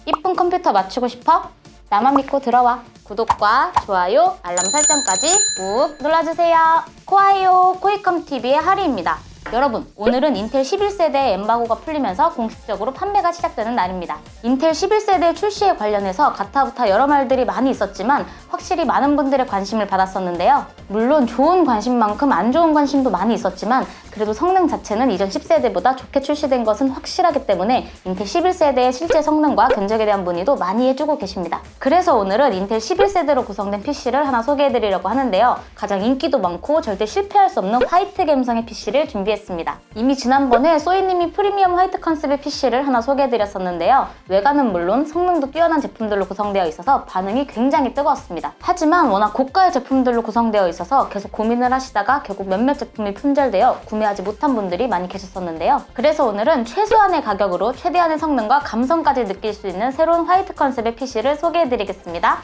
이쁜 컴퓨터 맞추고 싶어? 나만 믿고 들어와. 구독과 좋아요, 알람 설정까지 꾹 눌러주세요. 코아이오 코이컴TV의 하리입니다. 여러분, 오늘은 인텔 11세대 엠바고가 풀리면서 공식적으로 판매가 시작되는 날입니다. 인텔 11세대 출시에 관련해서 가타부타 여러 말들이 많이 있었지만 확실히 많은 분들의 관심을 받았었는데요. 물론 좋은 관심만큼 안 좋은 관심도 많이 있었지만 그래도 성능 자체는 이전 10세대보다 좋게 출시된 것은 확실하기 때문에 인텔 11세대의 실제 성능과 견적에 대한 문의도 많이 해주고 계십니다. 그래서 오늘은 인텔 11세대로 구성된 PC를 하나 소개해드리려고 하는데요. 가장 인기도 많고 절대 실패할 수 없는 화이트 감성의 PC를 준비했습니다. 이미 지난번에 소이님이 프리미엄 화이트 컨셉의 PC를 하나 소개해드렸었는데요. 외관은 물론 성능도 뛰어난 제품들로 구성되어 있어서 반응이 굉장히 뜨거웠습니다. 하지만 워낙 고가의 제품들로 구성되어 있어서 계속 고민을 하시다가 결국 몇몇 제품이 품절되어 구매하지 못한 분들이 많이 계셨었는데요. 그래서 오늘은 최소한의 가격으로 최대한의 성능과 감성까지 느낄 수 있는 새로운 화이트 컨셉의 PC를 소개해드리겠습니다.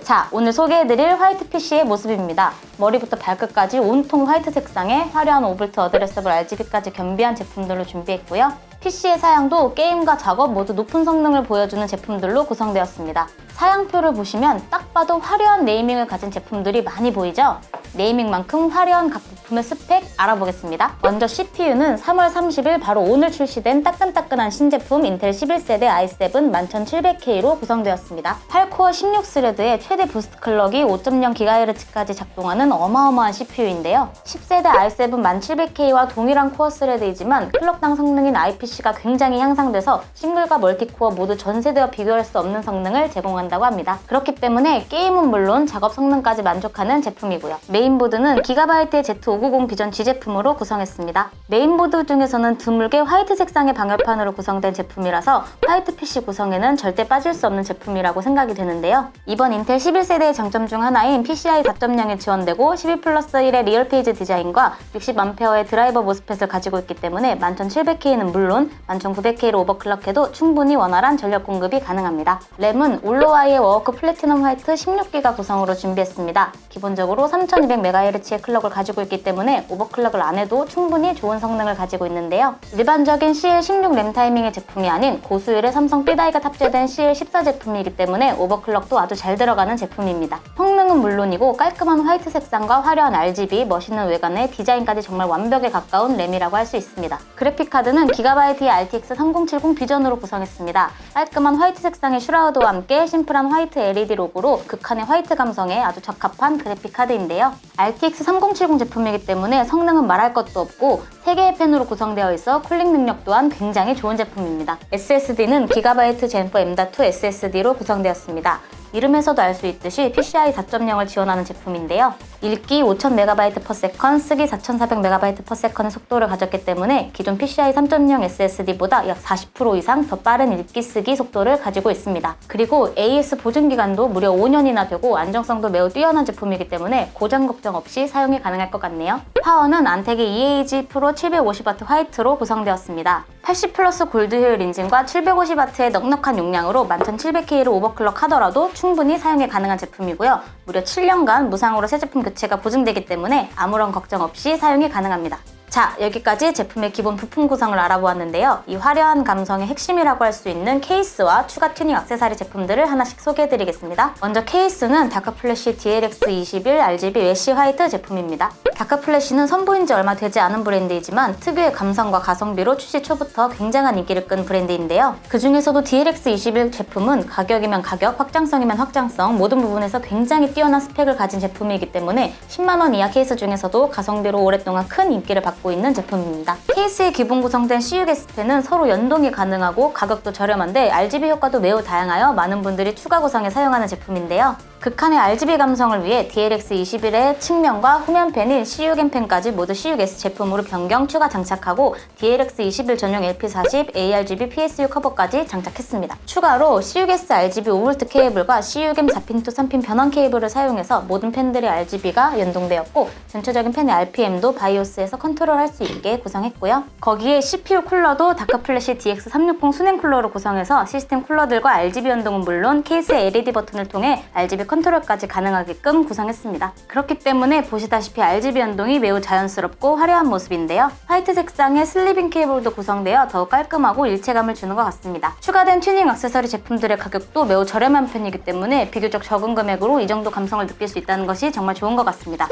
자, 오늘 소개해드릴 화이트 PC의 모습입니다. 머리부터 발끝까지 온통 화이트 색상의 화려한 5V 어드레서블 RGB까지 겸비한 제품들로 준비했고요. PC의 사양도 게임과 작업 모두 높은 성능을 보여주는 제품들로 구성되었습니다. 사양표를 보시면 딱 봐도 화려한 네이밍을 가진 제품들이 많이 보이죠? 네이밍만큼 화려한 각 부품의 스펙 알아보겠습니다. 먼저 CPU는 3월 30일 바로 오늘 출시된 따끈따끈한 신제품 인텔 11세대 i7 11700K로 구성되었습니다. 8코어 16스레드의 최대 부스트 클럭이 5.0GHz까지 작동하는 어마어마한 CPU인데요. 10세대 i7 1700K와 동일한 코어 스레드이지만 클럭당 성능인 IPC가 굉장히 향상돼서 싱글과 멀티코어 모두 전 세대와 비교할 수 없는 성능을 제공한다고 합니다. 그렇기 때문에 게임은 물론 작업 성능까지 만족하는 제품이고요. 메인보드는 기가바이트의 Z590 비전 G 제품으로 구성했습니다. 메인보드 중에서는 드물게 화이트 색상의 방열판으로 구성된 제품이라서 화이트 PC 구성에는 절대 빠질 수 없는 제품이라고 생각이 되는데요. 이번 인텔 11세대의 장점 중 하나인 PCI 4.0이 지원되고 12+1의 리얼 페이지 디자인과 60A의 드라이버 모스펫을 가지고 있기 때문에 11700K는 물론 11900K로 오버클럭해도 충분히 원활한 전력 공급이 가능합니다. 램은 올로와이의 워크 플래티넘 화이트 16기가 구성으로 준비했습니다. 기본적으로 3200MHz의 클럭을 가지고 있기 때문에 오버클럭을 안 해도 충분히 좋은 성능을 가지고 있는데요. 일반적인 CL16 램 타이밍의 제품이 아닌 고수율의 삼성 B다이가 탑재된 CL14 제품이기 때문에 오버클럭도 아주 잘 들어가는 제품입니다. 성능은 물론이고 깔끔한 화이트 색상과 화려한 RGB, 멋있는 외관에 디자인까지 정말 완벽에 가까운 램이라고 할 수 있습니다. 그래픽카드는 기가바이트의 RTX 3070 비전으로 구성했습니다. 깔끔한 화이트 색상의 슈라우드와 함께 심플한 화이트 LED 로고로 극한의 화이트 감성에 아주 적합한 그래픽카드인데요. RTX 3070 제품이기 때문에 성능은 말할 것도 없고 3개의 펜으로 구성되어 있어 쿨링 능력 또한 굉장히 좋은 제품입니다. SSD는 기가바이트 젠4 M.2 SSD로 구성되었습니다. 이름에서도 알 수 있듯이 PCI 4.0을 지원하는 제품인데요. 읽기 5000MB/s, 쓰기 4400MB/s의 속도를 가졌기 때문에 기존 PCI 3.0 SSD보다 약 40% 이상 더 빠른 읽기 쓰기 속도를 가지고 있습니다. 그리고 AS 보증 기간도 무려 5년이나 되고 안정성도 매우 뛰어난 제품이기 때문에 고장 걱정 없이 사용이 가능할 것 같네요. 파워는 안텍의 EAG 프로 750W 화이트로 구성되었습니다. 80+ 골드 효율 인증과 750W의 넉넉한 용량으로 11700K를 오버클럭 하더라도 충분히 사용이 가능한 제품이고요. 무려 7년간 무상으로 새 제품 교체가 보증되기 때문에 아무런 걱정 없이 사용이 가능합니다. 자, 여기까지 제품의 기본 부품 구성을 알아보았는데요. 이 화려한 감성의 핵심이라고 할 수 있는 케이스와 추가 튜닝 액세서리 제품들을 하나씩 소개해드리겠습니다. 먼저 케이스는 다크플래시 DLX21 RGB 메쉬 화이트 제품입니다. 다크플래시는 선보인 지 얼마 되지 않은 브랜드이지만 특유의 감성과 가성비로 출시 초부터 굉장한 인기를 끈 브랜드인데요. 그 중에서도 DLX21 제품은 가격이면 가격, 확장성이면 확장성 모든 부분에서 굉장히 뛰어난 스펙을 가진 제품이기 때문에 10만원 이하 케이스 중에서도 가성비로 오랫동안 큰 인기를 받고 있는 제품입니다. 케이스의 기본 구성된 CU-게스펜은 서로 연동이 가능하고 가격도 저렴한데 RGB 효과도 매우 다양하여 많은 분들이 추가 구성에 사용하는 제품인데요. 극한의 RGB 감성을 위해 DLX21의 측면과 후면 펜인 CU-겐펜까지 모두 CU-게스 제품으로 변경 추가 장착하고 DLX21 전용 LP40 ARGB PSU 커버까지 장착했습니다. 추가로 CU-게스 RGB 5V 케이블과 CU-겐 4핀 to 3핀 변환 케이블을 사용해서 모든 펜들의 RGB가 연동되었고 전체적인 펜의 RPM도 바이오스에서 컨트롤할 수 있게 구성했고요. 거기에 CPU 쿨러도 다크플래시 DX360 순행 쿨러로 구성해서 시스템 쿨러들과 RGB 연동은 물론 케이스의 LED 버튼을 통해 RGB 컨트롤까지 가능하게끔 구성했습니다. 그렇기 때문에 보시다시피 RGB 연동이 매우 자연스럽고 화려한 모습인데요. 화이트 색상의 슬리빙 케이블도 구성되어 더욱 깔끔하고 일체감을 주는 것 같습니다. 추가된 튜닝 액세서리 제품들의 가격도 매우 저렴한 편이기 때문에 비교적 적은 금액으로 이 정도 감성을 느낄 수 있다는 것이 정말 좋은 것 같습니다.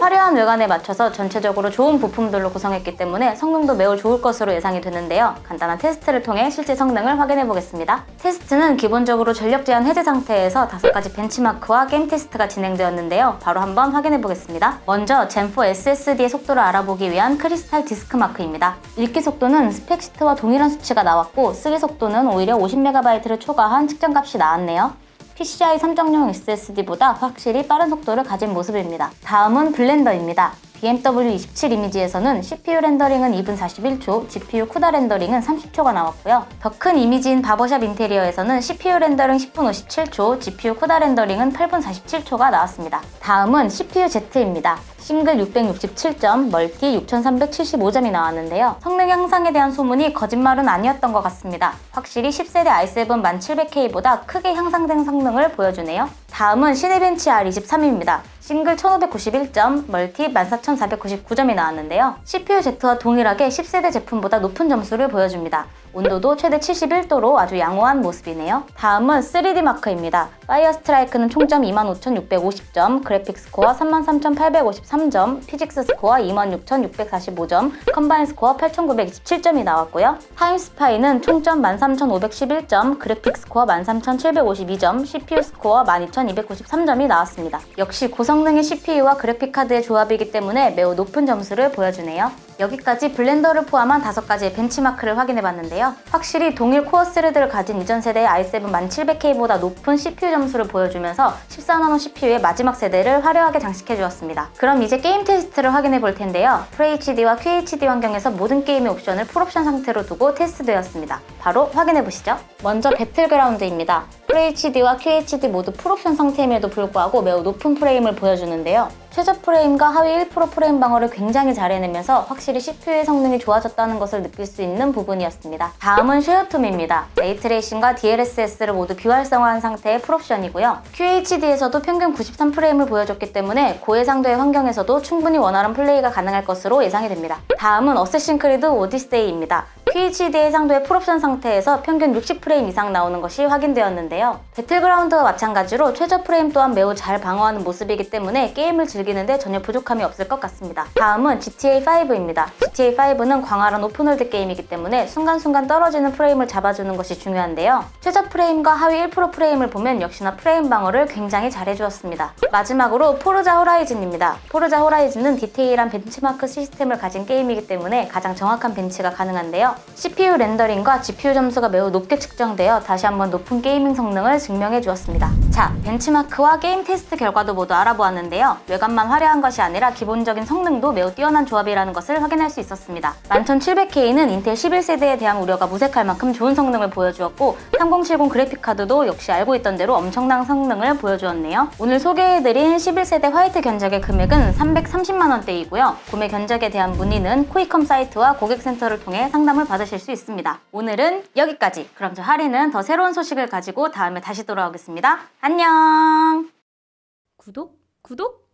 화려한 외관에 맞춰서 전체적으로 좋은 부품들로 구성했기 때문에 성능도 매우 좋을 것으로 예상이 되는데요. 간단한 테스트를 통해 실제 성능을 확인해 보겠습니다. 테스트는 기본적으로 전력 제한 해제 상태에서 5가지 벤치마크와 게임 테스트가 진행되었는데요. 바로 한번 확인해 보겠습니다. 먼저 젠4 SSD의 속도를 알아보기 위한 크리스탈 디스크 마크입니다. 읽기 속도는 스펙시트와 동일한 수치가 나왔고 쓰기 속도는 오히려 50MB를 초과한 측정값이 나왔네요. PCI 3.0 SSD보다 확실히 빠른 속도를 가진 모습입니다. 다음은 블렌더입니다. BMW 27 이미지에서는 CPU 렌더링은 2분 41초, GPU CUDA 렌더링은 30초가 나왔고요. 더 큰 이미지인 바버샵 인테리어에서는 CPU 렌더링 10분 57초, GPU CUDA 렌더링은 8분 47초가 나왔습니다. 다음은 CPU Z입니다. 싱글 667점, 멀티 6375점이 나왔는데요. 성능 향상에 대한 소문이 거짓말은 아니었던 것 같습니다. 확실히 10세대 i7 1700K보다 크게 향상된 성능을 보여주네요. 다음은 시네벤치 R23입니다. 싱글 1591점, 멀티 14499점이 나왔는데요. CPU Z와 동일하게 10세대 제품보다 높은 점수를 보여줍니다. 온도도 최대 71도로 아주 양호한 모습이네요. 다음은 3D 마크입니다. 파이어 스트라이크는 총점 25650점, 그래픽 스코어 33853점, 피직스 스코어 26645점, 컴바인 스코어 8927점이 나왔고요. 타임 스파이는 총점 13511점, 그래픽 스코어 13752점, CPU 스코어 12293점이 나왔습니다. 역시 고성능의 CPU와 그래픽카드의 조합이기 때문에 매우 높은 점수를 보여주네요. 여기까지 블렌더를 포함한 5가지의 벤치마크를 확인해봤는데요. 확실히 동일 코어 스레드를 가진 이전 세대의 i7 1700K보다 높은 CPU 점수를 보여주면서 14나노 CPU의 마지막 세대를 화려하게 장식해주었습니다. 그럼 이제 게임 테스트를 확인해볼 텐데요. FHD와 QHD 환경에서 모든 게임의 옵션을 풀옵션 상태로 두고 테스트되었습니다. 바로 확인해보시죠. 먼저 배틀그라운드입니다. FHD와 QHD 모두 풀옵션 상태임에도 불구하고 매우 높은 프레임을 보여주는데요. 최저 프레임과 하위 1% 프레임 방어를 굉장히 잘 해내면서 확실히 CPU의 성능이 좋아졌다는 것을 느낄 수 있는 부분이었습니다. 다음은 쉐어툼입니다. 레이트레이싱과 DLSS를 모두 비활성화한 상태의 풀옵션이고요. QHD에서도 평균 93프레임을 보여줬기 때문에 고해상도의 환경에서도 충분히 원활한 플레이가 가능할 것으로 예상이 됩니다. 다음은 어쌔신 크리드 오디세이입니다. QHD 해상도의 풀옵션 상태에서 평균 60프레임 이상 나오는 것이 확인되었는데요. 배틀그라운드와 마찬가지로 최저 프레임 또한 매우 잘 방어하는 모습이기 때문에 게임을 즐기는데 전혀 부족함이 없을 것 같습니다. 다음은 GTA5입니다. GTA5는 광활한 오픈월드 게임이기 때문에 순간순간 떨어지는 프레임을 잡아주는 것이 중요한데요. 최저 프레임과 하위 1% 프레임을 보면 역시나 프레임 방어를 굉장히 잘 해주었습니다. 마지막으로 포르자 호라이즌입니다. 포르자 호라이즌은 디테일한 벤치마크 시스템을 가진 게임이기 때문에 가장 정확한 벤치가 가능한데요. CPU 렌더링과 GPU 점수가 매우 높게 측정되어 다시 한번 높은 게이밍 성능을 증명해 주었습니다. 자, 벤치마크와 게임 테스트 결과도 모두 알아보았는데요. 외관만 화려한 것이 아니라 기본적인 성능도 매우 뛰어난 조합이라는 것을 확인할 수 있었습니다. 11700K는 인텔 11세대에 대한 우려가 무색할 만큼 좋은 성능을 보여주었고 3070 그래픽카드도 역시 알고 있던 대로 엄청난 성능을 보여주었네요. 오늘 소개해드린 11세대 화이트 견적의 금액은 330만원대이고요. 구매 견적에 대한 문의는 코이컴 사이트와 고객센터를 통해 상담을 받으실 수 있습니다. 오늘은 여기까지. 그럼 저 하리는 더 새로운 소식을 가지고 다음에 다시 돌아오겠습니다. 안녕!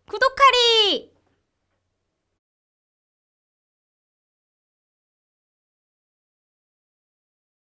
구독하리!